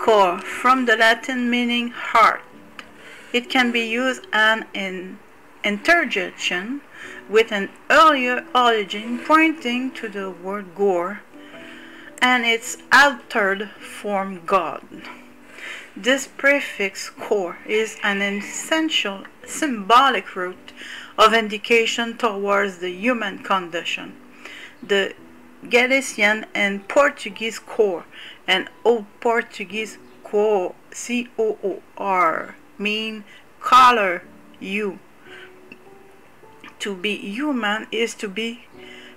Cor, from the Latin meaning heart. It can be used as an interjection with an earlier origin pointing to the word gore and its altered form God. This prefix cor is an essential symbolic route of indication towards the human condition. The Galician and Portuguese cor and Old Portuguese coor, C-O-O-R, mean color, you. To be human is to be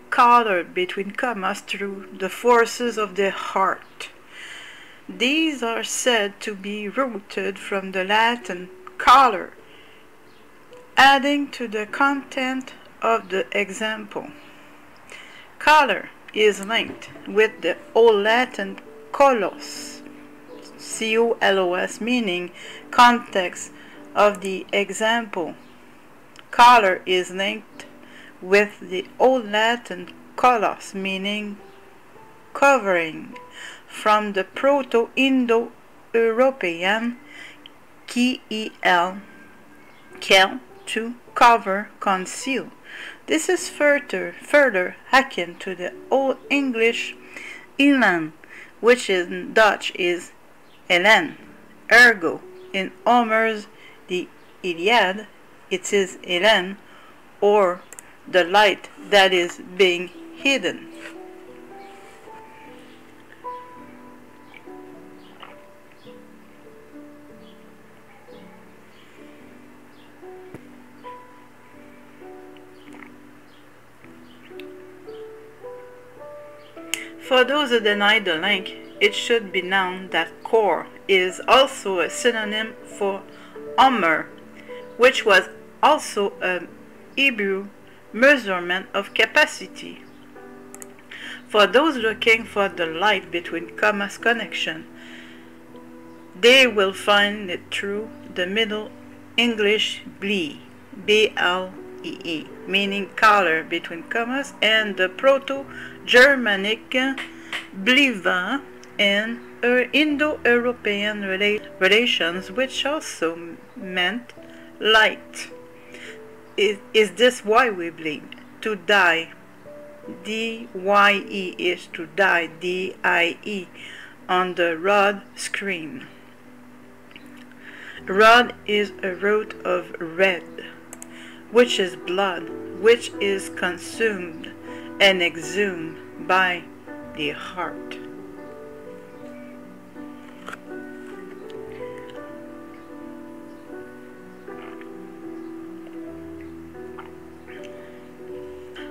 colored between commas through the forces of the heart. These are said to be rooted from the Latin color, adding to the content of the example. Color is linked with the Old Latin colos, C-O-L-O-S, meaning context of the example. Color is linked with the Old Latin colos, meaning covering, from the Proto-Indo-European kel, to cover, conceal. This is further akin to the Old English elan, which in Dutch is Elen. Ergo, in Homer's The Iliad, it is Elen, or the light that is being hidden. For those who deny the link, it should be known that cor is also a synonym for Homer, which was also a Hebrew measurement of capacity. For those looking for the light between commas connection, they will find it through the Middle English blee, B-L-E-E, meaning color between commas, and the Proto-Germanic bliva and Indo-European relations, which also meant light. Is this why we bleed? To die. D-Y-E is to die, D-I-E, on the rod screen. Rod is a root of red, which is blood, which is consumed and exhumed by the heart.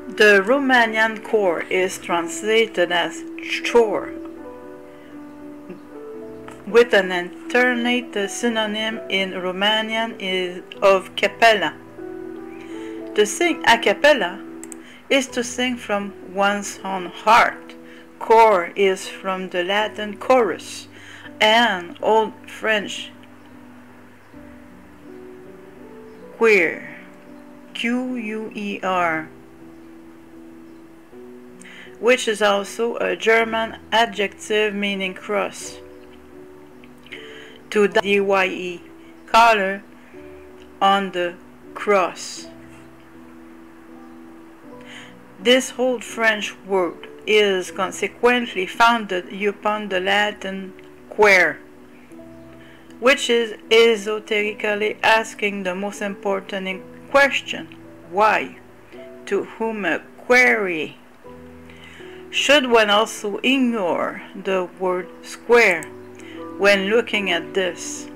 The Romanian cor is translated as chor, with an alternate synonym in Romanian is of capella. To sing a cappella is to sing from one's own heart. Cor is from the Latin chorus and Old French quer, Q-U-E-R, which is also a German adjective meaning cross. To D-Y-E, color on the cross. This Old French word is consequently founded upon the Latin quer, which is esoterically asking the most important question: why? To whom a query? Should one also ignore the word square when looking at this?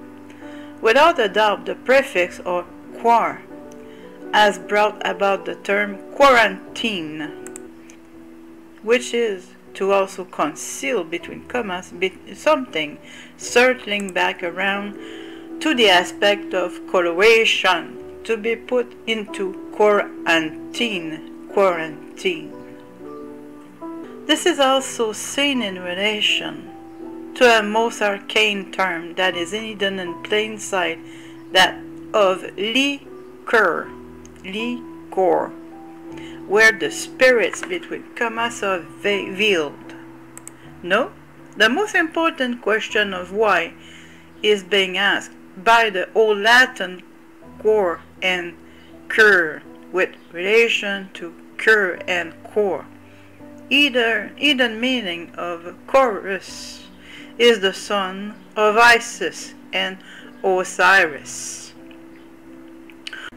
Without a doubt, the prefix or quar has brought about the term quarantine, which is to also conceal between commas something, circling back around to the aspect of coloration, to be put into quarantine. This is also seen in relation to a most arcane term that is hidden in plain sight, that of liquor, where the spirits between commas are veiled. No, The most important question of why is being asked by the Old Latin quer and quer, with relation to quer and quer. Either meaning of chorus is the son of Isis and Osiris.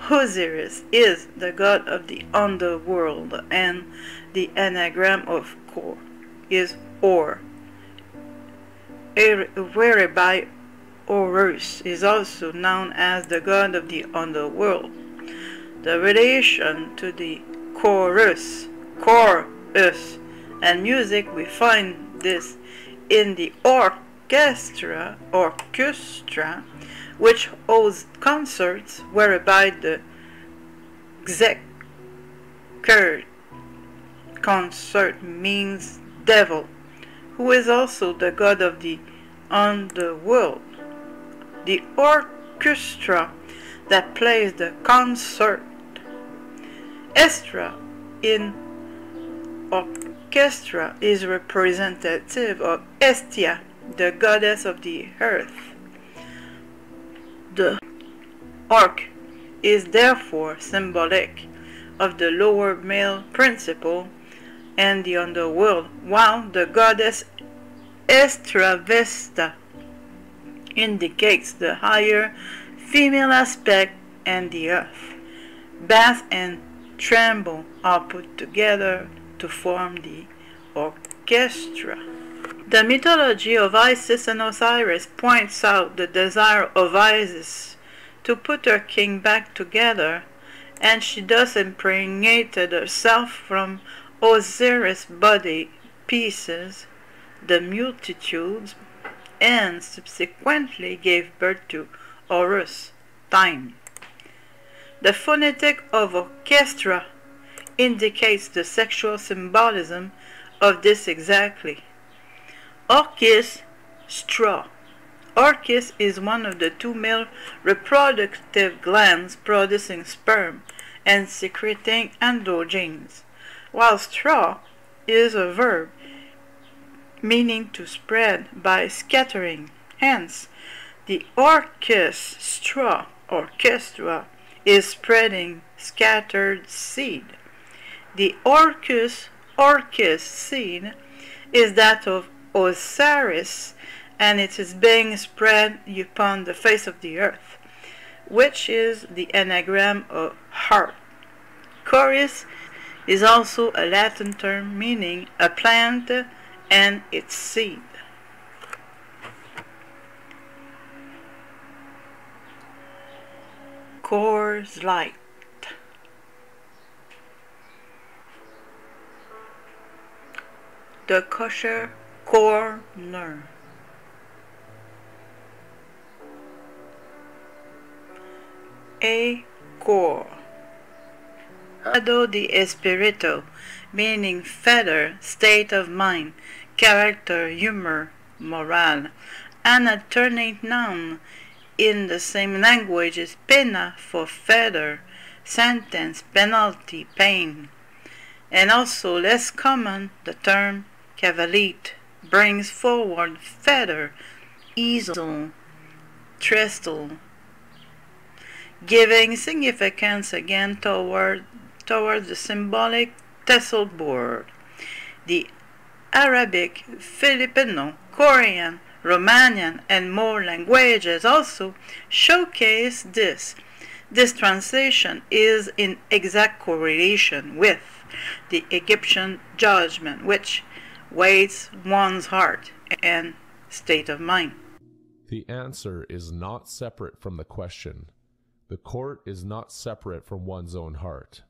Osiris is the god of the underworld, and the anagram of quer is or, whereby Horus is also known as the god of the underworld. The relation to the chorus, and music, we find this in the orchestra, which holds concerts whereby the executor concert means devil, who is also the god of the underworld. The orchestra that plays the concert, estra in orchestra, is representative of Hestia, the goddess of the earth. The orc is therefore symbolic of the lower male principle and the underworld, while the goddess Estravesta indicates the higher female aspect and the earth. Bass and tremble are put together to form the orchestra. The mythology of Isis and Osiris points out the desire of Isis to put her king back together, and she thus impregnated herself from Osiris' body pieces, the multitudes, and subsequently gave birth to Horus, time. The phonetic of orchestra indicates the sexual symbolism of this exactly. Orchis, straw. Orchis is one of the two male reproductive glands producing sperm and secreting androgens, while straw is a verb meaning to spread by scattering. Hence, the orchestra is spreading scattered seed. The orchis seed is that of Osiris, and it is being spread upon the face of the earth, which is the anagram of heart. Chorus is also a Latin term meaning a plant and its seed. Coors Light. The kosher corner. A core. Estado de espíritu, meaning feather, state of mind, character, humor, morale. An alternate noun in the same language is pena for feather, sentence, penalty, pain. And also less common, the term cavallete brings forward feather, easel, trestle, giving significance again towards the symbolic tessel board. The Arabic, Filipino, Korean, Romanian, and more languages also showcase this. This translation is in exact correlation with the Egyptian judgment, which weighs one's heart and state of mind. The answer is not separate from the question. The court is not separate from one's own heart.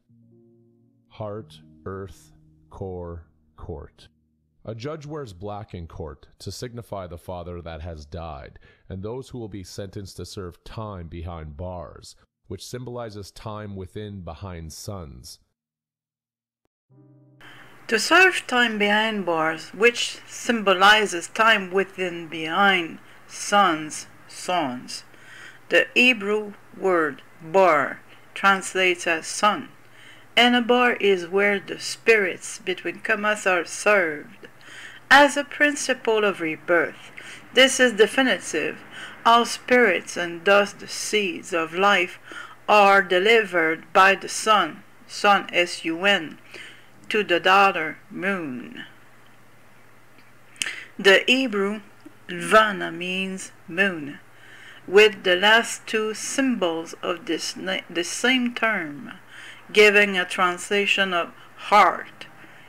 Heart, earth, core, court. A judge wears black in court to signify the father that has died, and those who will be sentenced to serve time behind bars, which symbolizes time within behind sons. To serve time behind bars, which symbolizes time within behind sons. The Hebrew word bar translates as son, and a bar is where the spirits between commas are served. as a principle of rebirth. This is definitive. All spirits and thus the seeds of life are delivered by the sun, sun S-U-N, to the daughter moon. The Hebrew Lvana means moon, with the last two symbols of the same term, giving a translation of heart.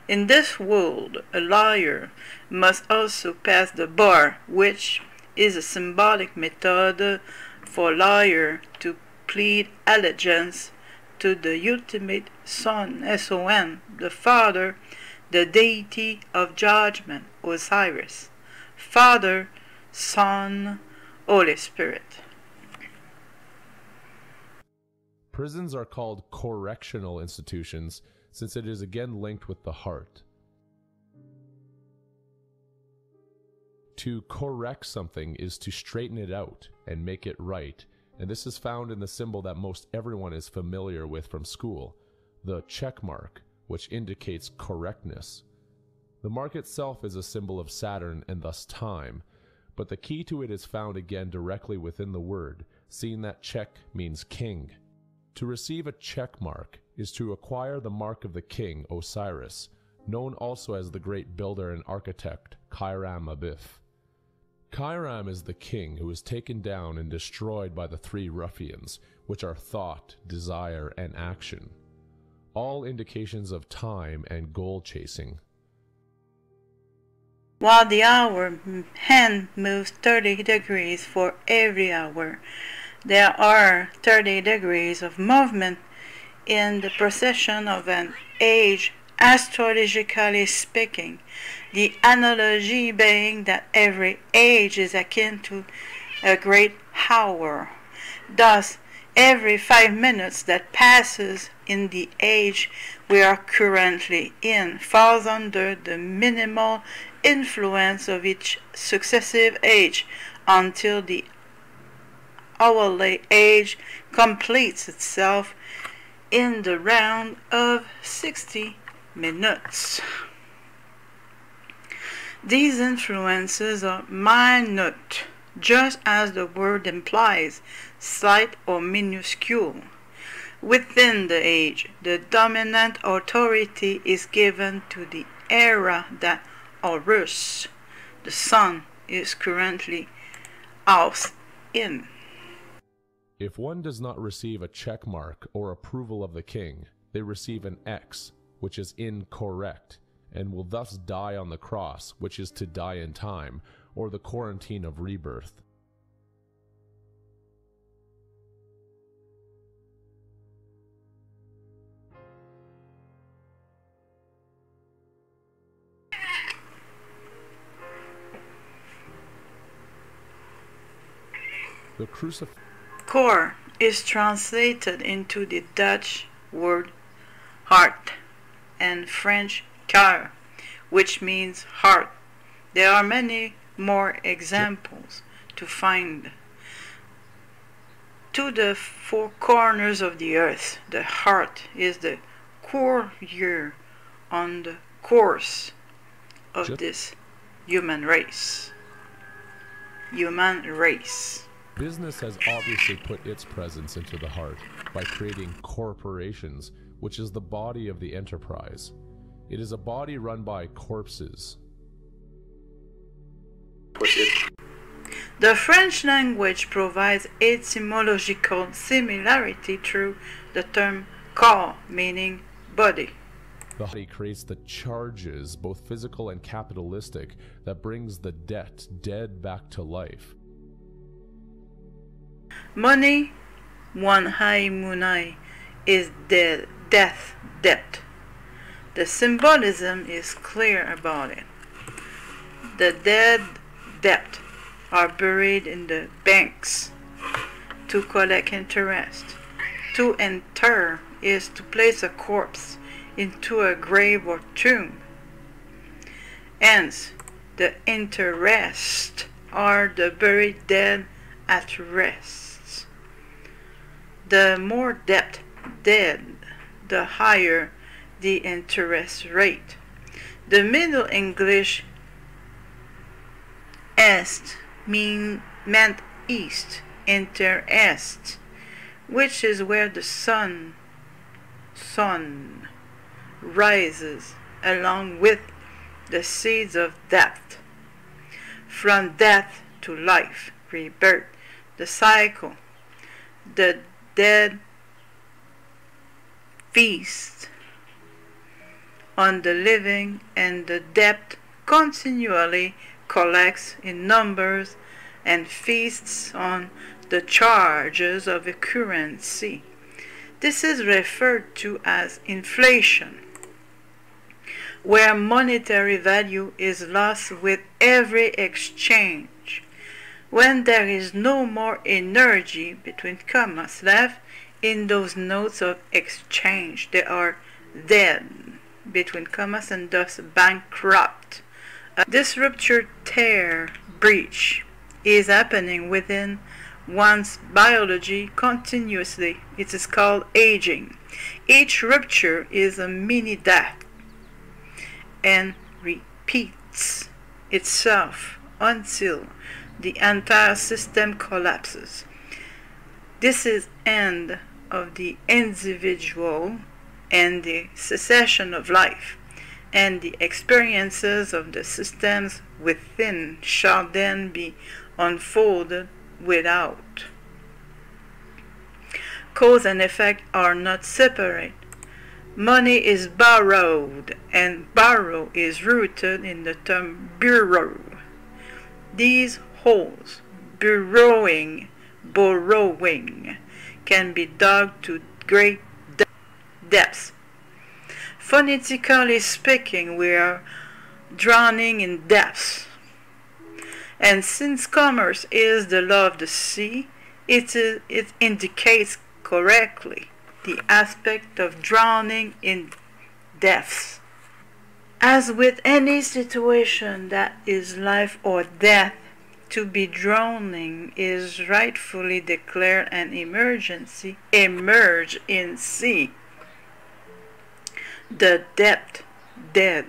In this world, a liar must also pass the bar, which is a symbolic method for liar to plead allegiance to the ultimate Son, S-O-N, the Father, the deity of judgment, Osiris. Father, Son, Holy Spirit. Prisons are called correctional institutions since it is again linked with the heart. To correct something is to straighten it out and make it right, and this is found in the symbol that most everyone is familiar with from school, the check mark, which indicates correctness. The mark itself is a symbol of Saturn and thus time, but the key to it is found again directly within the word, seeing that check means king. To receive a check mark is to acquire the mark of the king, Osiris, known also as the great builder and architect, Kairam Abif. Kairam is the king who is taken down and destroyed by the three ruffians, which are thought, desire, and action. All indications of time and goal chasing. While the hour hand moves 30 degrees for every hour, there are 30 degrees of movement in the procession of an age, astrologically speaking, the analogy being that every age is akin to a great hour. Thus, every 5 minutes that passes in the age we are currently in falls under the minimal influence of each successive age until the hourly age completes itself in the round of 60 minutes. These influences are minute, just as the word implies, slight or minuscule. Within the age, the dominant authority is given to the era that Horus, the sun, is currently housed in. If one does not receive a check mark or approval of the king, they receive an X, which is incorrect, and will thus die on the cross, which is to die in time, or the quarantine of rebirth. The crucifix. Quer is translated into the Dutch word heart and French cœur, which means heart. There are many more examples to find. To the four corners of the earth, the heart is the courier on the course of this human race. Business has obviously put its presence into the heart by creating corporations, which is the body of the enterprise. It is a body run by corpses. The French language provides etymological similarity through the term corps, meaning body. The body creates the charges, both physical and capitalistic, that brings the dead back to life. Money, one high munai, is death debt. The symbolism is clear about it. The dead debt are buried in the banks to collect interest. To inter is to place a corpse into a grave or tomb. Hence, the interest are the buried dead at rest. The more debt dead, the higher the interest rate. The Middle English est meant east, inter est, which is where the sun rises along with the seeds of death. From death to life, rebirth, the cycle, the dead feast on the living, and the debt continually collects in numbers and feasts on the charges of a currency. This is referred to as inflation, where monetary value is lost with every exchange. When there is no more energy, between commas, left in those notes of exchange, they are dead, between commas, and thus bankrupt. This rupture, tear, breach is happening within one's biology continuously. It is called aging. Each rupture is a mini death and repeats itself until the entire system collapses. This is end of the individual and the cessation of life, and the experiences of the systems within shall then be unfolded without. Cause and effect are not separate. Money is borrowed, and borrow is rooted in the term bureau. These wholes, borrowing, can be dug to great depths. Phonetically speaking, we are drowning in depths. And since commerce is the law of the sea, it indicates correctly the aspect of drowning in depths. As with any situation that is life or death, to be drowning is rightfully declared an emergency, emerge in sea. The depth dead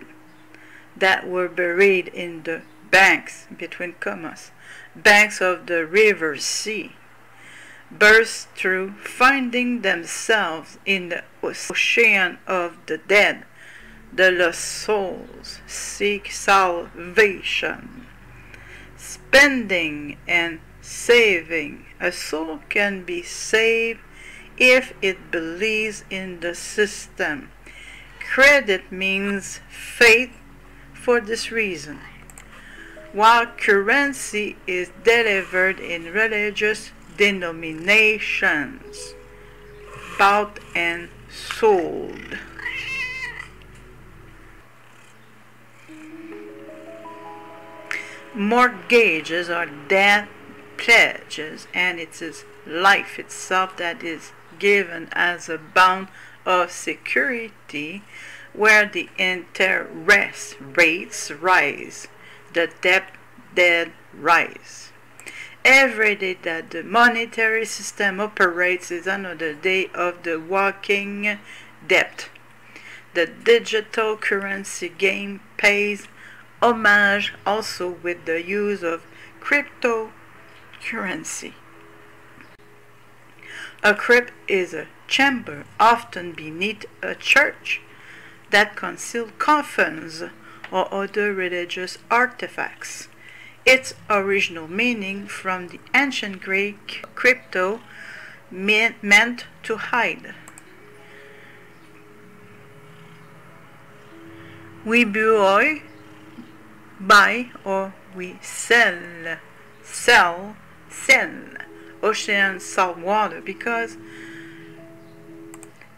that were buried in the banks, between commas, banks of the river sea, burst through, finding themselves in the ocean of the dead. The lost souls seek salvation. Spending and saving. A soul can be saved if it believes in the system. Credit means faith for this reason. While currency is delivered in religious denominations, bought and sold. Mortgages are debt pledges, and it is life itself that is given as a bond of security, where the interest rates rise, the debt rise. Every day that the monetary system operates is another day of the walking debt. The digital currency game pays homage also with the use of cryptocurrency. A crypt is a chamber, often beneath a church, that conceals coffins or other religious artifacts. Its original meaning from the ancient Greek, crypto meant to hide. We buy or we sell ocean salt water, because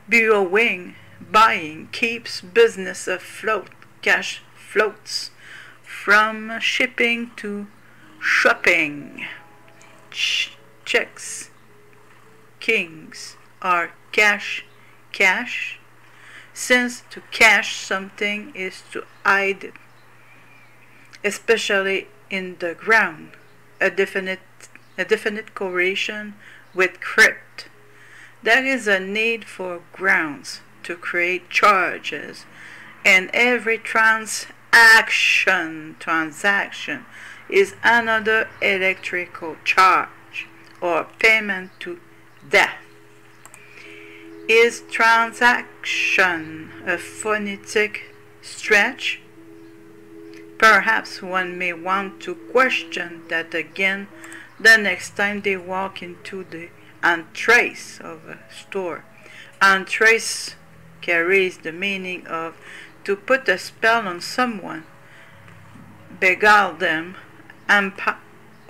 borrowing, buying, keeps business afloat. Cash floats from shipping to shopping. Checks, kings are cash, since to cash something is to hide it, especially in the ground. A definite correlation with crypt. There is a need for grounds to create charges, and every transaction is another electrical charge or payment to death. Is transaction a phonetic stretch? Perhaps one may want to question that again the next time they walk into the entrance of a store. Entrance carries the meaning of to put a spell on someone, beguile them,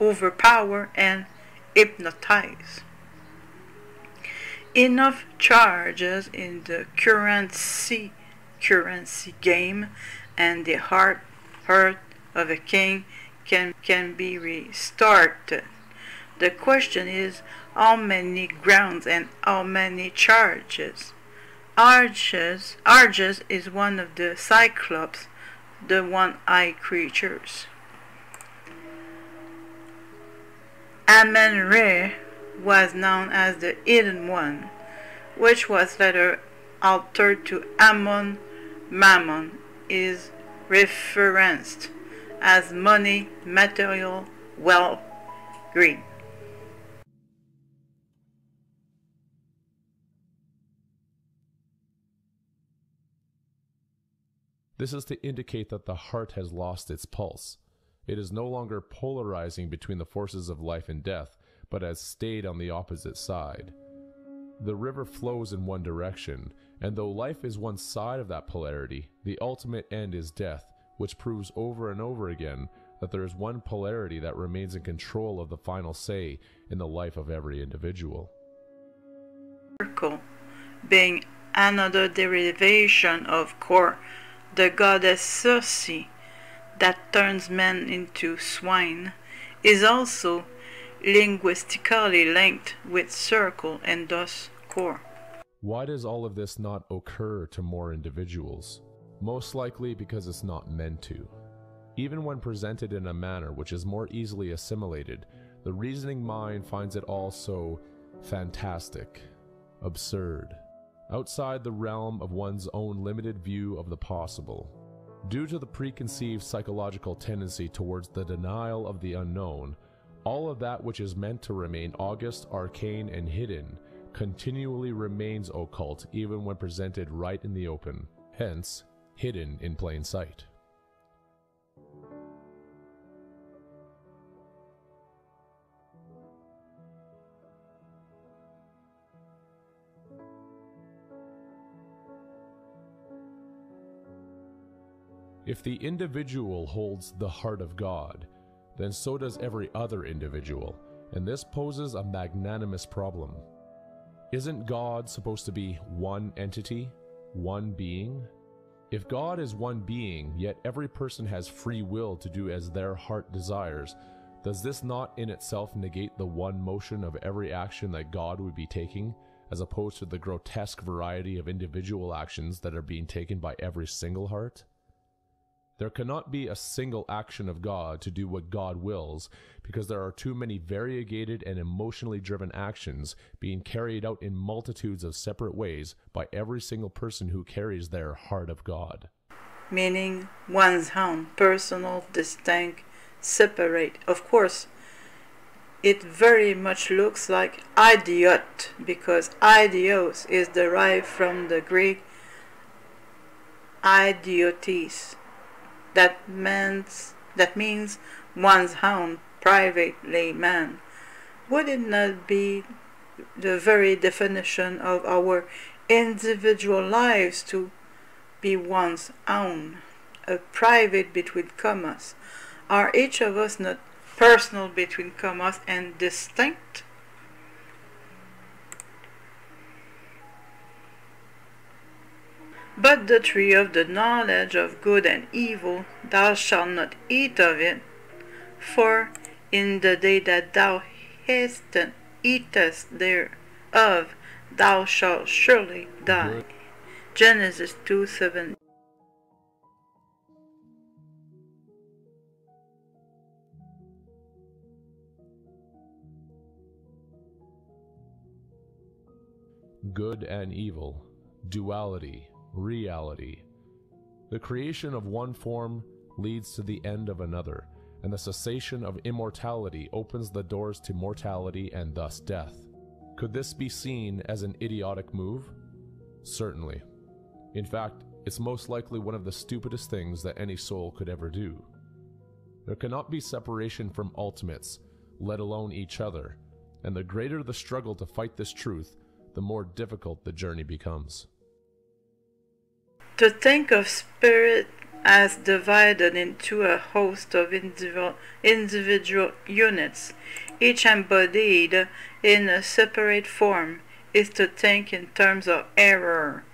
overpower and hypnotize. Enough charges in the currency game, and the heart of a king can be restarted. The question is how many grounds and how many charges. Arges is one of the Cyclops, the one-eyed creatures. Amen-Re was known as the Hidden One, which was later altered to Ammon. Mammon is referenced as money, material, wealth, greed. This is to indicate that the heart has lost its pulse. It is no longer polarizing between the forces of life and death, but has stayed on the opposite side. The river flows in one direction, and though life is one side of that polarity, the ultimate end is death, which proves over and over again that there is one polarity that remains in control of the final say in the life of every individual. Circle being another derivation of quer, the goddess Circe that turns men into swine, is also linguistically linked with circle and thus quer. Why does all of this not occur to more individuals? Most likely because it's not meant to. Even when presented in a manner which is more easily assimilated, the reasoning mind finds it all so fantastic, absurd, outside the realm of one's own limited view of the possible. Due to the preconceived psychological tendency towards the denial of the unknown, all of that which is meant to remain august, arcane, and hidden continually remains occult even when presented right in the open, hence, hidden in plain sight. If the individual holds the heart of God, then so does every other individual, and this poses a magnanimous problem. Isn't God supposed to be one entity, one being? If God is one being, yet every person has free will to do as their heart desires, does this not in itself negate the one motion of every action that God would be taking, as opposed to the grotesque variety of individual actions that are being taken by every single heart? There cannot be a single action of God to do what God wills, because there are too many variegated and emotionally driven actions being carried out in multitudes of separate ways by every single person who carries their heart of God. Meaning one's own, personal, distinct, separate. Of course, it very much looks like idiot, because idios is derived from the Greek idiotes. That means one's own private layman. Would it not be the very definition of our individual lives to be one's own, a private between commas? Are each of us not personal between commas and distinct? But the tree of the knowledge of good and evil, thou shalt not eat of it, for in the day that thou eatest thereof, thou shalt surely die. Genesis 2:7. Good and evil, duality, reality. The creation of one form leads to the end of another, and the cessation of immortality opens the doors to mortality and thus death. Could this be seen as an idiotic move? Certainly. In fact, it's most likely one of the stupidest things that any soul could ever do. There cannot be separation from ultimates, let alone each other, and the greater the struggle to fight this truth, the more difficult the journey becomes. To think of spirit as divided into a host of individual units, each embodied in a separate form, is to think in terms of error.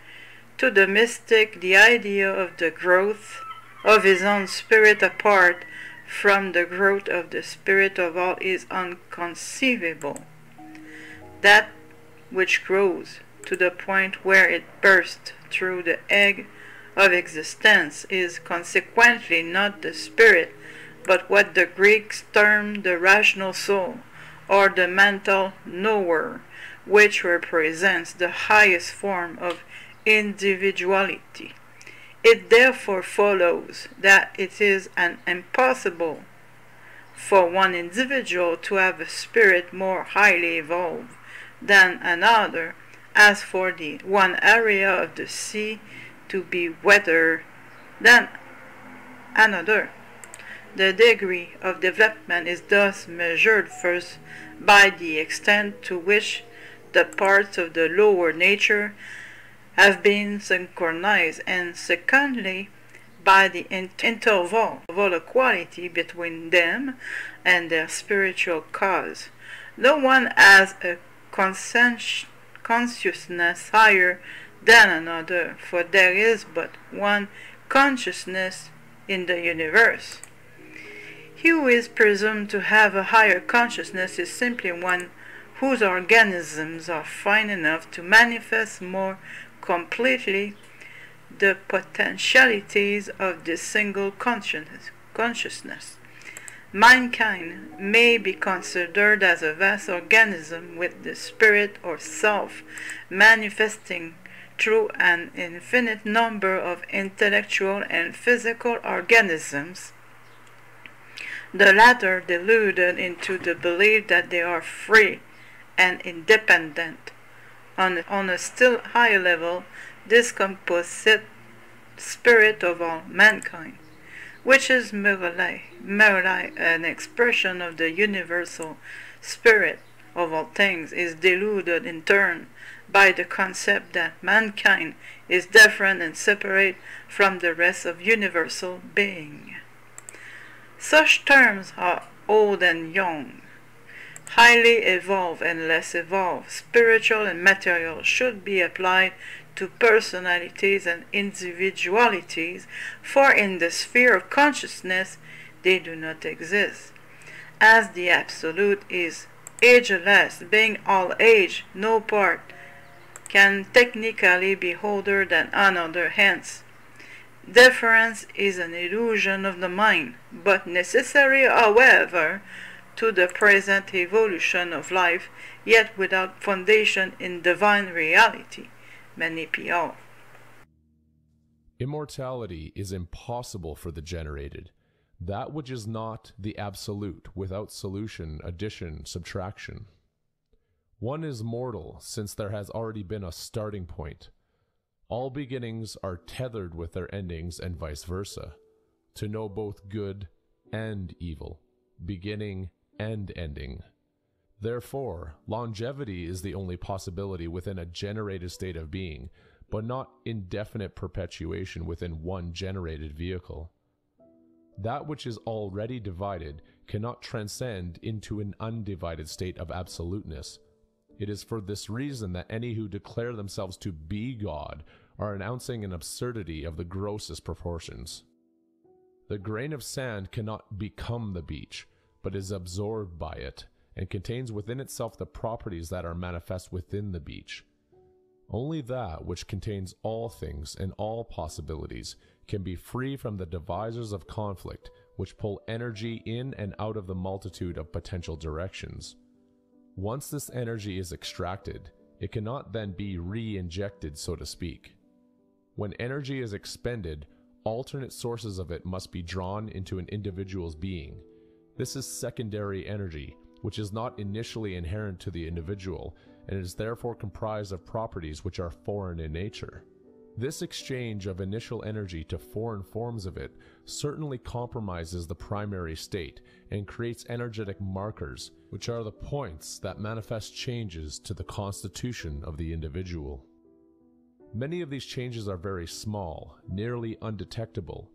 To the mystic, the idea of the growth of his own spirit apart from the growth of the spirit of all is inconceivable. That which grows to the point where it bursts through the egg of existence is consequently not the spirit, but what the Greeks term the rational soul, or the mental knower, which represents the highest form of individuality. It therefore follows that it is impossible for one individual to have a spirit more highly evolved than another, as for the one area of the sea to be wetter than another. The degree of development is thus measured first by the extent to which the parts of the lower nature have been synchronized, and secondly by the interval of equality between them and their spiritual cause. No one has a consciousness higher than another, for there is but one consciousness in the universe. He who is presumed to have a higher consciousness is simply one whose organisms are fine enough to manifest more completely the potentialities of this single consciousness. Mankind may be considered as a vast organism with the spirit or self manifesting through an infinite number of intellectual and physical organisms, the latter deluded into the belief that they are free and independent. On a still higher level, this composite spirit of all mankind, which is merely an expression of the universal spirit of all things, is deluded in turn by the concept that mankind is different and separate from the rest of universal being. Such terms are old and young, highly evolved and less evolved, spiritual and material, should be applied to personalities and individualities, for in the sphere of consciousness they do not exist. As the Absolute is ageless, being all age, no part can technically be older than another, hence difference is an illusion of the mind, but necessary, however, to the present evolution of life, yet without foundation in divine reality. Many P.O. Immortality is impossible for the generated. That which is not the absolute, without solution, addition, subtraction. One is mortal, since there has already been a starting point. All beginnings are tethered with their endings and vice versa. To know both good and evil, beginning and ending. Therefore, longevity is the only possibility within a generated state of being, but not indefinite perpetuation within one generated vehicle. That which is already divided cannot transcend into an undivided state of absoluteness. It is for this reason that any who declare themselves to be God are announcing an absurdity of the grossest proportions. The grain of sand cannot become the beach, but is absorbed by it, and contains within itself the properties that are manifest within the beach. Only that which contains all things and all possibilities can be free from the divisors of conflict which pull energy in and out of the multitude of potential directions. Once this energy is extracted, it cannot then be re-injected, so to speak. When energy is expended, alternate sources of it must be drawn into an individual's being, This is secondary energy, which is not initially inherent to the individual, and is therefore comprised of properties which are foreign in nature. This exchange of initial energy to foreign forms of it certainly compromises the primary state and creates energetic markers, which are the points that manifest changes to the constitution of the individual. Many of these changes are very small, nearly undetectable,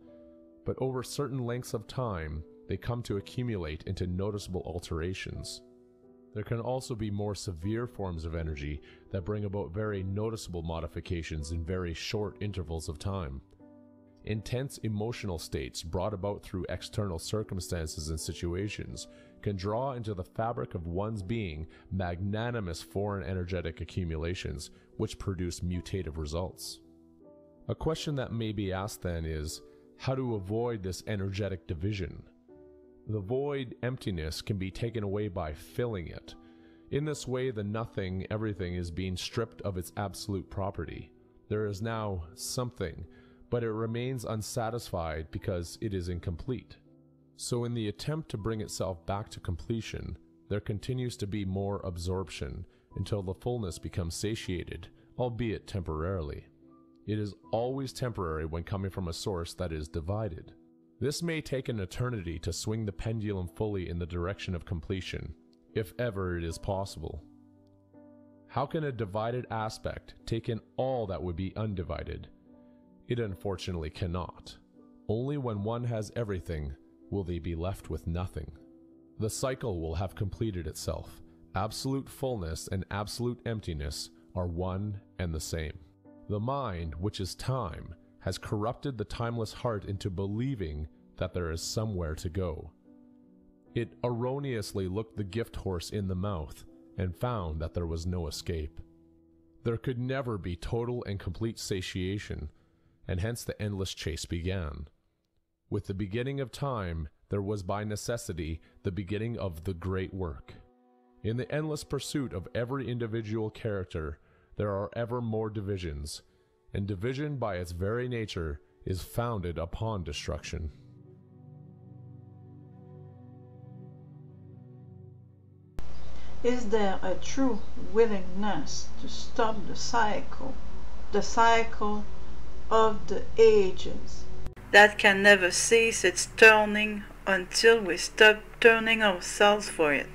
but over certain lengths of time, they come to accumulate into noticeable alterations. There can also be more severe forms of energy that bring about very noticeable modifications in very short intervals of time. Intense emotional states brought about through external circumstances and situations can draw into the fabric of one's being magnanimous foreign energetic accumulations which produce mutative results. A question that may be asked then is, how to avoid this energetic division? The void, emptiness, can be taken away by filling it. In this way, the nothing, everything is being stripped of its absolute property. There is now something, but it remains unsatisfied because it is incomplete. So in the attempt to bring itself back to completion, there continues to be more absorption until the fullness becomes satiated, albeit temporarily. It is always temporary when coming from a source that is divided. This may take an eternity to swing the pendulum fully in the direction of completion, if ever it is possible. How can a divided aspect take in all that would be undivided? It unfortunately cannot. Only when one has everything will they be left with nothing. The cycle will have completed itself. Absolute fullness and absolute emptiness are one and the same. The mind, which is time, has corrupted the timeless heart into believing that there is somewhere to go. It erroneously looked the gift horse in the mouth and found that there was no escape. There could never be total and complete satiation, and hence the endless chase began. With the beginning of time, there was by necessity the beginning of the great work. In the endless pursuit of every individual character, there are ever more divisions, and division by its very nature is founded upon destruction. Is there a true willingness to stop the cycle of the ages, that can never cease its turning until we stop turning ourselves for it?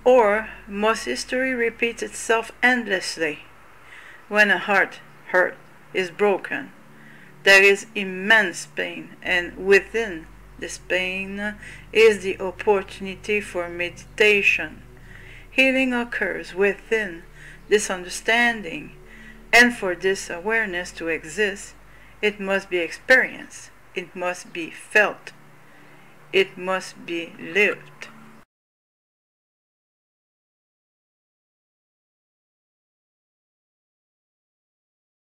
Or must history repeat itself endlessly? When a heart is broken, there is immense pain, and within this pain is the opportunity for meditation. Healing occurs within this understanding, and for this awareness to exist, it must be experienced, it must be felt, it must be lived.